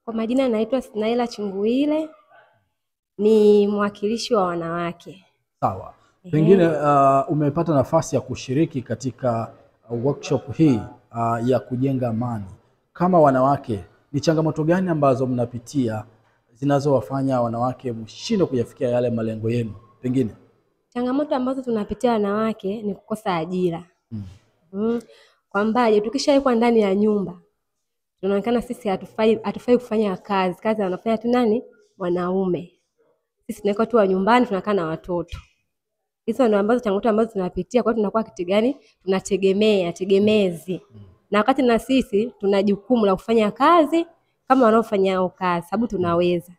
Kwa majina naitwa Snaila Chunguile, ni mwakilishi wa wanawake. Sawa. Pengine umepata nafasi ya kushiriki katika workshop hii ya kujenga amani. Kama wanawake, ni changamoto gani ambazo mnapitia zinazowafanya wanawake mshindwe kuyafikia yale malengo yenu? Pengine changamoto ambazo tunapitia wanawake ni kukosa ajira. Kwamba tukishawekwa ndani ya nyumba tunaonekana sisi hatufai kufanya kazi wanafanya tu nani? Wanaume. Sisi tunakuwa tu nyumbani tunakaa na watoto. Hizo ndio ambazo changamoto ambazo tunapitia, kwa hiyo tunakuwa kitu gani? Tegemezi. Na wakati na sisi tuna jukumu la kufanya kazi kama wanaofanya hao kazi, sababu tunaweza.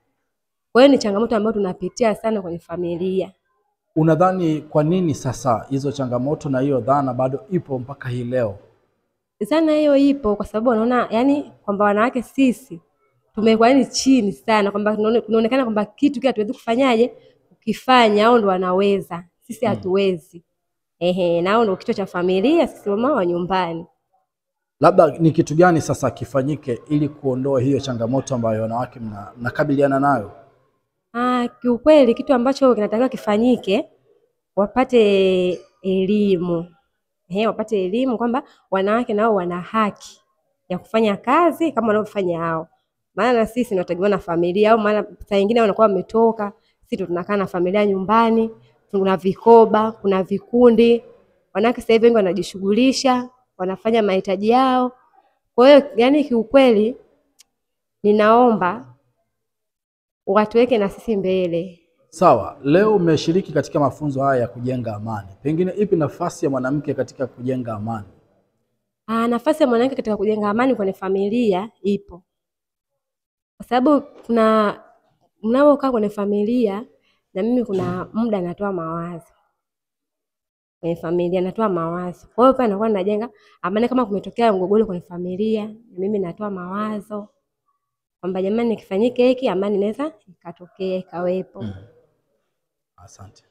Kwa hiyo ni changamoto ambazo tunapitia sana kwenye familia. Unadhani kwa nini sasa hizo changamoto na hiyo dhana bado ipo mpaka hii leo? Dhana hiyo ipo kwa sababu wanaona yani kwamba wanawake sisi tumekuwa ni chini sana, kwamba tunaonekana kwamba kitu kile hatuwezi kufanyaje ukifanya, au ndo wanaweza, sisi hatuwezi. Nao ndio kichwa cha familia, sisi mama wa nyumbani. Labda ni kitu gani sasa kifanyike ili kuondoa hiyo changamoto ambayo wanawake mnakabiliana nayo? Kiukweli kitu ambacho kinatakiwa kifanyike, wapate elimu. Wapate elimu kwamba wanawake nao wana haki ya kufanya kazi kama wanaofanya hao. Maana sisi tunategemea na familia, au maana saa nyingine wanakuwa wametoka, sisi tunakaa na familia nyumbani, kuna vikoba, kuna vikundi. Wanawake sasa hivi wengi wanajishughulisha, wanafanya mahitaji yao. Kwa hiyo yani kiukweli ninaomba watuweke na sisi mbele. Sawa, leo umeshiriki katika mafunzo haya ya kujenga amani. Pengine ipi nafasi ya mwanamke katika kujenga amani? Nafasi ya mwanamke katika kujenga amani kwenye familia ipo. Kwa sababu kuna mnapokaa kwenye familia, na mimi kuna muda natoa mawazo. Kwenye familia natoa mawazo. Kwa hiyo pia nakuwa najenga amani. Kama kumetokea mgogoro kwenye familia, mimi natoa mawazo kwamba jamani nikifanyike hiki amani inaweza ikatokea ikawepo. Asante.